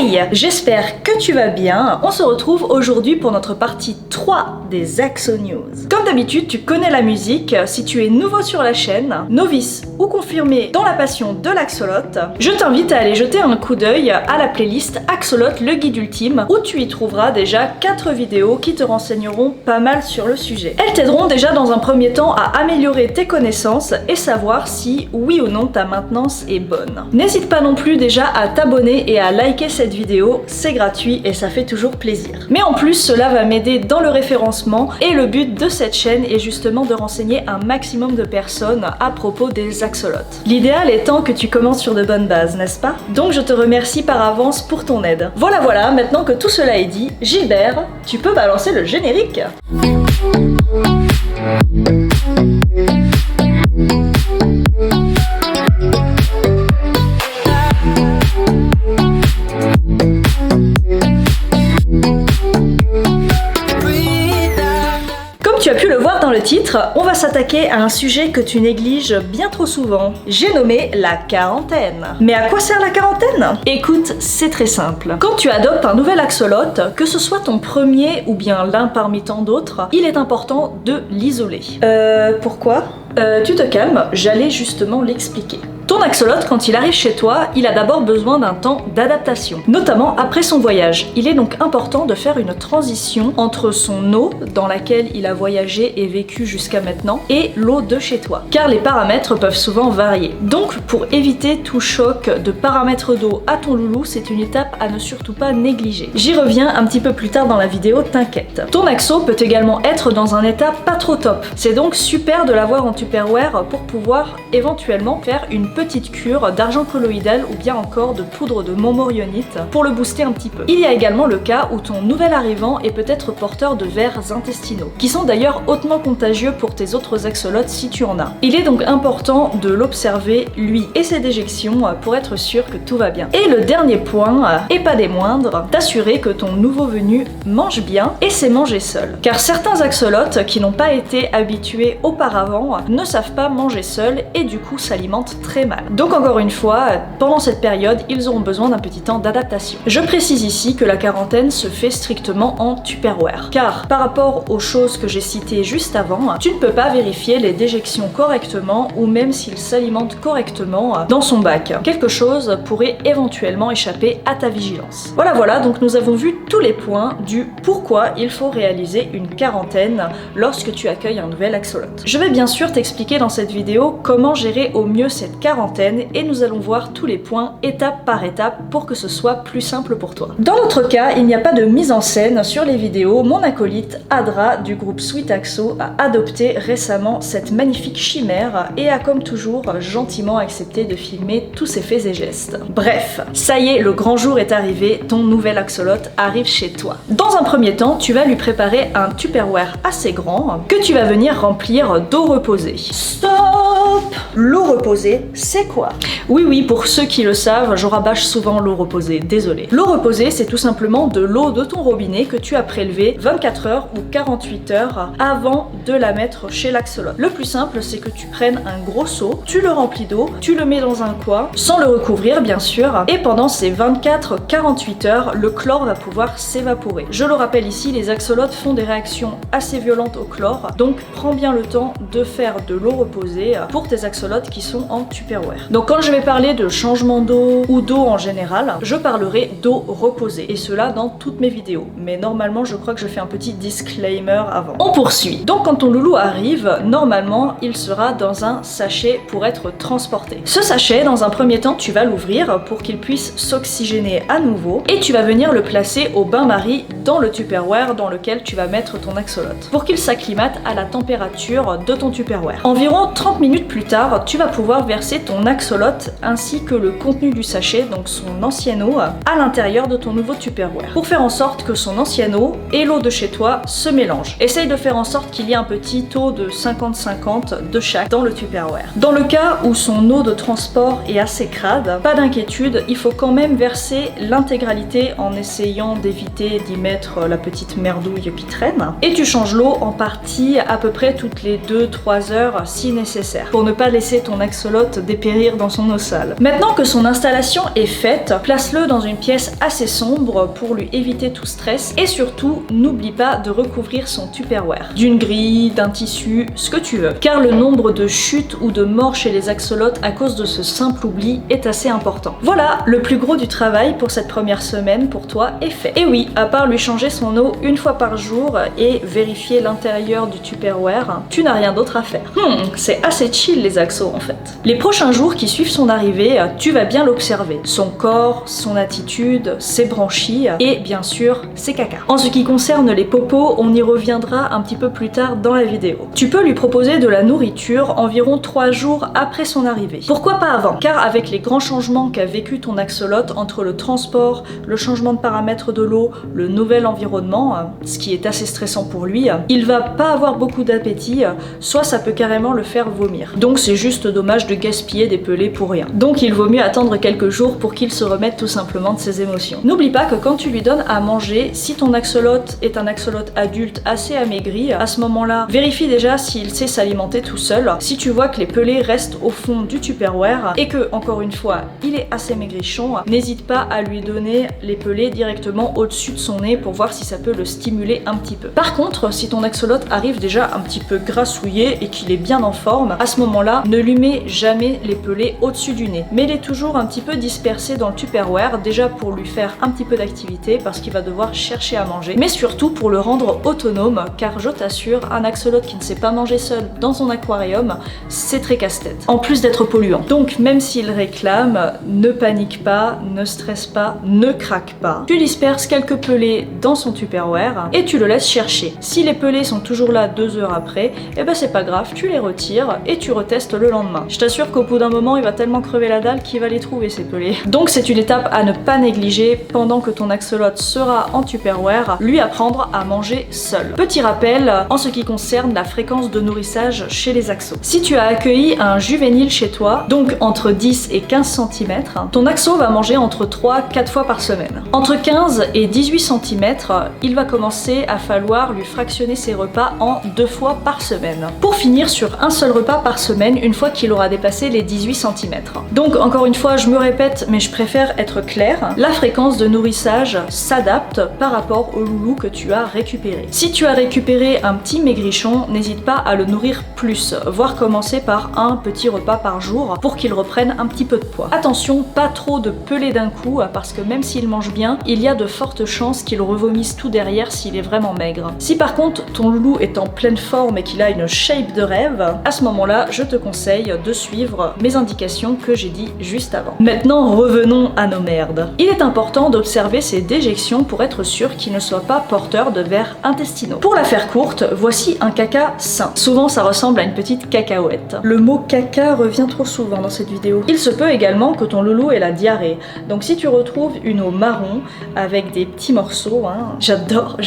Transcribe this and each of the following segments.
Hey, j'espère que tu vas bien. On se retrouve aujourd'hui pour notre partie 3 des Axo News. Comme d'habitude, tu connais la musique. Si tu es nouveau sur la chaîne, novice ou confirmé dans la passion de l'axolote, je t'invite à aller jeter un coup d'œil à la playlist Axolote, le guide ultime, où tu y trouveras déjà 4 vidéos qui te renseigneront pas mal sur le sujet. Elles t'aideront déjà dans un premier temps à améliorer tes connaissances et savoir si oui ou non ta maintenance est bonne. N'hésite pas non plus déjà à t'abonner et à liker cette vidéo, c'est gratuit et ça fait toujours plaisir. Mais en plus, cela va m'aider dans le référencement et le but de cette chaîne est justement de renseigner un maximum de personnes à propos des axolotes. L'idéal étant que tu commences sur de bonnes bases, n'est-ce pas? Donc je te remercie par avance pour ton aide. Voilà, maintenant que tout cela est dit, Gilbert, tu peux balancer le générique. Tu as pu le voir dans le titre, on va s'attaquer à un sujet que tu négliges bien trop souvent. J'ai nommé la quarantaine. Mais à quoi sert la quarantaine? Écoute, c'est très simple. Quand tu adoptes un nouvel axolote, que ce soit ton premier ou bien l'un parmi tant d'autres, il est important de l'isoler. Pourquoi? Tu te calmes, j'allais justement l'expliquer. Ton axolote, quand il arrive chez toi, il a d'abord besoin d'un temps d'adaptation, notamment après son voyage. Il est donc important de faire une transition entre son eau, dans laquelle il a voyagé et vécu jusqu'à maintenant, et l'eau de chez toi, car les paramètres peuvent souvent varier. Donc, pour éviter tout choc de paramètres d'eau à ton loulou, c'est une étape à ne surtout pas négliger. J'y reviens un petit peu plus tard dans la vidéo, t'inquiète. Ton axo peut également être dans un état pas trop top. C'est donc super de l'avoir en Tupperware pour pouvoir éventuellement faire une petite cure d'argent colloïdal ou bien encore de poudre de montmorillonite pour le booster un petit peu. Il y a également le cas où ton nouvel arrivant est peut-être porteur de vers intestinaux, qui sont d'ailleurs hautement contagieux pour tes autres axolotes si tu en as. Il est donc important de l'observer, lui et ses déjections, pour être sûr que tout va bien. Et le dernier point, et pas des moindres, t'assurer que ton nouveau venu mange bien et sait manger seul. Car certains axolotes qui n'ont pas été habitués auparavant ne savent pas manger seuls et du coup s'alimentent très mal. Donc encore une fois, pendant cette période, ils auront besoin d'un petit temps d'adaptation. Je précise ici que la quarantaine se fait strictement en Tupperware, car par rapport aux choses que j'ai citées juste avant, tu ne peux pas vérifier les déjections correctement ou même s'il s'alimente correctement dans son bac. Quelque chose pourrait éventuellement échapper à ta vigilance. Voilà, donc nous avons vu tous les points du pourquoi il faut réaliser une quarantaine lorsque tu accueilles un nouvel axolote. Je vais bien sûr t'expliquer dans cette vidéo comment gérer au mieux cette quarantaine et nous allons voir tous les points étape par étape pour que ce soit plus simple pour toi. Dans notre cas, il n'y a pas de mise en scène sur les vidéos. Mon acolyte Adra du groupe Sweet Axo a adopté récemment cette magnifique chimère et a comme toujours gentiment accepté de filmer tous ses faits et gestes. Bref, ça y est, le grand jour est arrivé, ton nouvel axolote arrive chez toi. Dans un premier temps, tu vas lui préparer un Tupperware assez grand que tu vas venir remplir d'eau reposée. Stop! L'eau reposée, c'est quoi? Oui, pour ceux qui le savent, je rabâche souvent l'eau reposée, désolé. L'eau reposée, c'est tout simplement de l'eau de ton robinet que tu as prélevée 24 heures ou 48 heures avant de la mettre chez l'axolote. Le plus simple, c'est que tu prennes un gros seau, tu le remplis d'eau, tu le mets dans un coin, sans le recouvrir bien sûr, et pendant ces 24-48 heures, le chlore va pouvoir s'évaporer. Je le rappelle ici, les axolotes font des réactions assez violentes au chlore, donc prends bien le temps de faire de l'eau reposée pour tes axolotes qui sont en Tupperware. Donc quand je vais parler de changement d'eau ou d'eau en général, je parlerai d'eau reposée et cela dans toutes mes vidéos. Mais normalement, je crois que je fais un petit disclaimer avant. On poursuit. Donc quand ton loulou arrive, normalement, il sera dans un sachet pour être transporté. Ce sachet, dans un premier temps, tu vas l'ouvrir pour qu'il puisse s'oxygéner à nouveau et tu vas venir le placer au bain-marie dans le Tupperware dans lequel tu vas mettre ton axolote pour qu'il s'acclimate à la température de ton Tupperware. Environ 30 minutes plus tard, tu vas pouvoir verser ton axolote ainsi que le contenu du sachet, donc son ancienne eau, à l'intérieur de ton nouveau Tupperware pour faire en sorte que son ancienne eau et l'eau de chez toi se mélangent. Essaye de faire en sorte qu'il y ait un petit taux de 50-50 de chaque dans le Tupperware. Dans le cas où son eau de transport est assez crade, pas d'inquiétude, il faut quand même verser l'intégralité en essayant d'éviter d'y mettre la petite merdouille qui traîne. Et tu changes l'eau en partie à peu près toutes les 2-3 heures si nécessaire pour pour ne pas laisser ton axolote dépérir dans son eau sale. Maintenant que son installation est faite, place-le dans une pièce assez sombre pour lui éviter tout stress et surtout n'oublie pas de recouvrir son Tupperware d'une grille, d'un tissu, ce que tu veux, car le nombre de chutes ou de morts chez les axolotes à cause de ce simple oubli est assez important. Voilà, le plus gros du travail pour cette première semaine pour toi est fait. Et oui, à part lui changer son eau une fois par jour et vérifier l'intérieur du Tupperware, tu n'as rien d'autre à faire. C'est assez chill les axos en fait. Les prochains jours qui suivent son arrivée, tu vas bien l'observer. Son corps, son attitude, ses branchies et bien sûr ses caca. En ce qui concerne les popos, on y reviendra un petit peu plus tard dans la vidéo. Tu peux lui proposer de la nourriture environ 3 jours après son arrivée. Pourquoi pas avant? Car avec les grands changements qu'a vécu ton axolote entre le transport, le changement de paramètres de l'eau, le nouvel environnement, ce qui est assez stressant pour lui, il va pas avoir beaucoup d'appétit, soit ça peut carrément le faire vomir. Donc c'est juste dommage de gaspiller des pelés pour rien. Donc il vaut mieux attendre quelques jours pour qu'il se remette tout simplement de ses émotions. N'oublie pas que quand tu lui donnes à manger, si ton axolote est un axolote adulte assez amaigri, à ce moment-là, vérifie déjà s'il sait s'alimenter tout seul. Si tu vois que les pelés restent au fond du Tupperware et que, encore une fois, il est assez maigrichon, n'hésite pas à lui donner les pelés directement au-dessus de son nez pour voir si ça peut le stimuler un petit peu. Par contre, si ton axolote arrive déjà un petit peu grassouillé et qu'il est bien en forme, à ce moment-là, ne lui mets jamais les pelés au-dessus du nez. Mets-les toujours un petit peu dispersés dans le Tupperware, déjà pour lui faire un petit peu d'activité parce qu'il va devoir chercher à manger, mais surtout pour le rendre autonome, car je t'assure, un axolote qui ne sait pas manger seul dans son aquarium, c'est très casse-tête. En plus d'être polluant. Donc même s'il réclame, ne panique pas, ne stresse pas, ne craque pas. Tu disperses quelques pelés dans son Tupperware et tu le laisses chercher. Si les pelés sont toujours là 2 heures après, eh ben c'est pas grave, tu les retires et tu retestes le lendemain. Je t'assure qu'au bout d'un moment, il va tellement crever la dalle qu'il va les trouver ces pelés. Donc c'est une étape à ne pas négliger pendant que ton axolote sera en Tupperware, lui apprendre à manger seul. Petit rappel en ce qui concerne la fréquence de nourrissage chez les axos. Si tu as accueilli un juvénile chez toi, donc entre 10 et 15 cm, ton axo va manger entre 3-4 fois par semaine. Entre 15 et 18 cm, il va commencer à falloir lui fractionner ses repas en 2 fois par semaine. Pour finir sur un seul repas par semaine une fois qu'il aura dépassé les 18 cm. Donc encore une fois, je me répète, mais je préfère être claire, la fréquence de nourrissage s'adapte par rapport au loulou que tu as récupéré. Si tu as récupéré un petit maigrichon, n'hésite pas à le nourrir plus, voire commencer par un petit repas par jour pour qu'il reprenne un petit peu de poids. Attention, pas trop de pelés d'un coup, parce que même s'il mange bien, il y a de fortes chances qu'il revomisse tout derrière s'il est vraiment maigre. Si par contre ton loulou est en pleine forme et qu'il a une shape de rêve, à ce moment-là, je te conseille de suivre mes indications que j'ai dit juste avant. Maintenant, revenons à nos merdes. Il est important d'observer ses déjections pour être sûr qu'il ne soit pas porteur de vers intestinaux. Pour la faire courte, voici un caca sain. Souvent, ça ressemble à une petite cacahuète. Le mot caca revient trop souvent dans cette vidéo. Il se peut également que ton loulou ait la diarrhée. Donc si tu retrouves une eau marron avec des petits morceaux, j'adore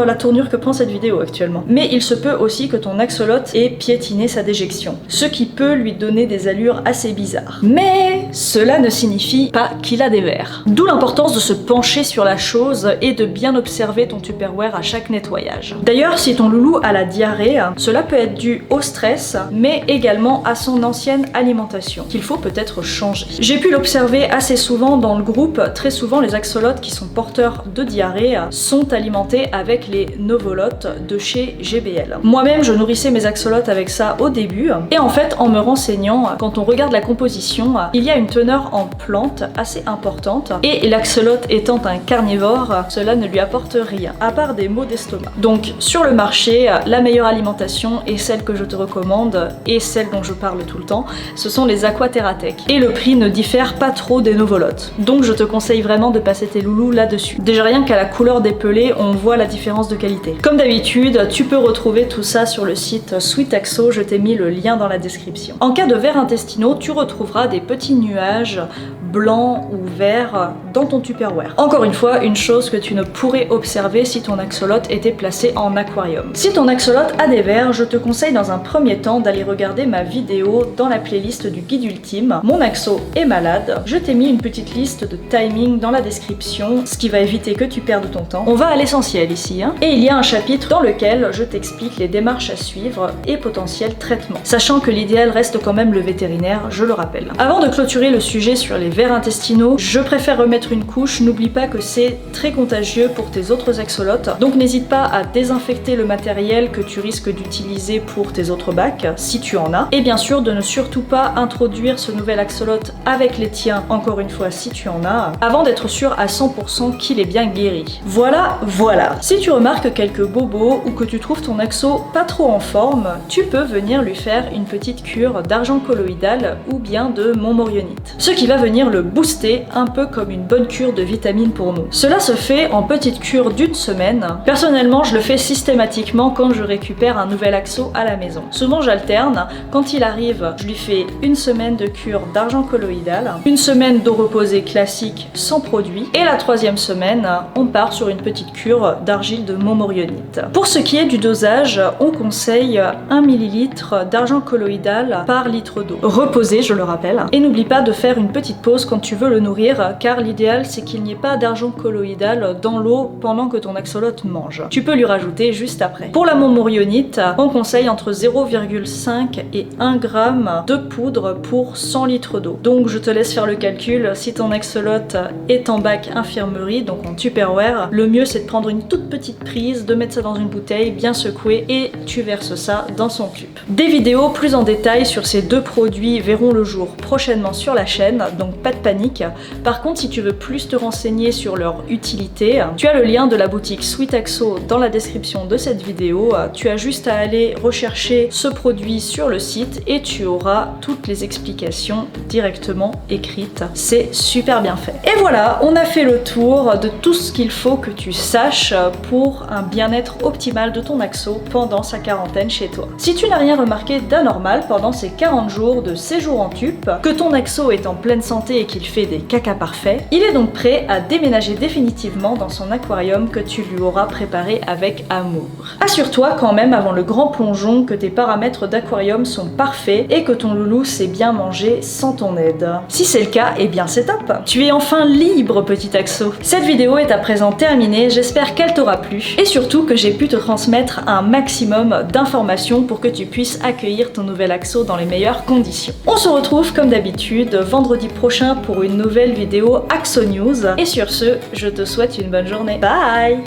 la tournure que prend cette vidéo actuellement. Mais il se peut aussi que ton axolote ait piétiné sa déjection, ce qui peut lui donner des allures assez bizarres. Mais cela ne signifie pas qu'il a des vers. D'où l'importance de se pencher sur la chose et de bien observer ton Tupperware à chaque nettoyage. D'ailleurs, si ton loulou a la diarrhée, cela peut être dû au stress, mais également à son ancienne alimentation, qu'il faut peut-être changer. J'ai pu l'observer assez souvent dans le groupe, très souvent les axolotes qui sont porteurs de diarrhée sont alimentés avec les Novolotes de chez GBL. Moi-même, je nourrissais mes axolotes avec ça au début, et en fait, en me renseignant, quand on regarde la composition, il y a une teneur en plantes assez importante, et l'axolote étant un carnivore, cela ne lui apporte rien, à part des maux d'estomac. Donc, sur le marché, la meilleure alimentation, et celle que je te recommande, et celle dont je parle tout le temps, ce sont les Aquateratech. Et le prix ne diffère pas trop des Novolotes. Donc, je te conseille vraiment de passer tes loulous là-dessus. Déjà rien qu'à la couleur des pelés, on voit la différence de qualité. Comme d'habitude, tu peux retrouver tout ça sur le site Sweet Axo, je t'ai mis le lien dans la description. En cas de vers intestinaux, tu retrouveras des petits nuages blanc ou vert dans ton Tupperware. Encore une fois, une chose que tu ne pourrais observer si ton axolote était placé en aquarium. Si ton axolote a des vers, je te conseille dans un premier temps d'aller regarder ma vidéo dans la playlist du guide ultime. Mon axo est malade. Je t'ai mis une petite liste de timing dans la description, ce qui va éviter que tu perdes ton temps. On va à l'essentiel ici, hein. Et il y a un chapitre dans lequel je t'explique les démarches à suivre et potentiels traitements. Sachant que l'idéal reste quand même le vétérinaire, je le rappelle. Avant de clôturer le sujet sur les vers intestinaux, je préfère remettre une couche. N'oublie pas que c'est très contagieux pour tes autres axolotes, donc n'hésite pas à désinfecter le matériel que tu risques d'utiliser pour tes autres bacs, si tu en as. Et bien sûr, de ne surtout pas introduire ce nouvel axolote avec les tiens, encore une fois si tu en as, avant d'être sûr à 100% qu'il est bien guéri. Voilà. Si tu remarques quelques bobos ou que tu trouves ton axo pas trop en forme, tu peux venir lui faire une petite cure d'argent colloïdal ou bien de montmorillonite. Ce qui va venir le booster un peu comme une bonne cure de vitamines pour nous. Cela se fait en petite cure d'une semaine. Personnellement, je le fais systématiquement quand je récupère un nouvel axo à la maison. Souvent j'alterne. Quand il arrive, je lui fais une semaine de cure d'argent colloïdal, une semaine d'eau reposée classique sans produit, et la troisième semaine, on part sur une petite cure d'argile de montmorillonite. Pour ce qui est du dosage, on conseille 1 ml d'argent colloïdal par litre d'eau. Reposé, je le rappelle. Et n'oublie pas de faire une petite pause quand tu veux le nourrir, car l'idéal c'est qu'il n'y ait pas d'argent colloïdal dans l'eau pendant que ton axolote mange. Tu peux lui rajouter juste après. Pour la montmorillonite, on conseille entre 0,5 et 1 g de poudre pour 100 litres d'eau. Donc je te laisse faire le calcul. Si ton axolote est en bac infirmerie, donc en Tupperware, le mieux c'est de prendre une toute petite prise, de mettre ça dans une bouteille, bien secouer, et tu verses ça dans son tube. Des vidéos plus en détail sur ces deux produits verront le jour prochainement sur la chaîne, donc pas de panique. Par contre, si tu veux plus te renseigner sur leur utilité, tu as le lien de la boutique Sweet Axo dans la description de cette vidéo. Tu as juste à aller rechercher ce produit sur le site et tu auras toutes les explications directement écrites. C'est super bien fait. Et voilà, on a fait le tour de tout ce qu'il faut que tu saches pour un bien-être optimal de ton axo pendant sa quarantaine chez toi. Si tu n'as rien remarqué d'anormal pendant ces 40 jours de séjour en tup, que ton axo est en pleine santé et qu'il fait des caca parfaits, il est donc prêt à déménager définitivement dans son aquarium que tu lui auras préparé avec amour. Assure-toi quand même avant le grand plongeon que tes paramètres d'aquarium sont parfaits et que ton loulou sait bien manger sans ton aide. Si c'est le cas, eh bien c'est top. Tu es enfin libre, petit axo. Cette vidéo est à présent terminée, j'espère qu'elle t'aura plu et surtout que j'ai pu te transmettre un maximum d'informations pour que tu puisses accueillir ton nouvel axo dans les meilleures conditions. On se retrouve comme d'habitude vendredi prochain pour une nouvelle vidéo Axo News et sur ce, je te souhaite une bonne journée. Bye!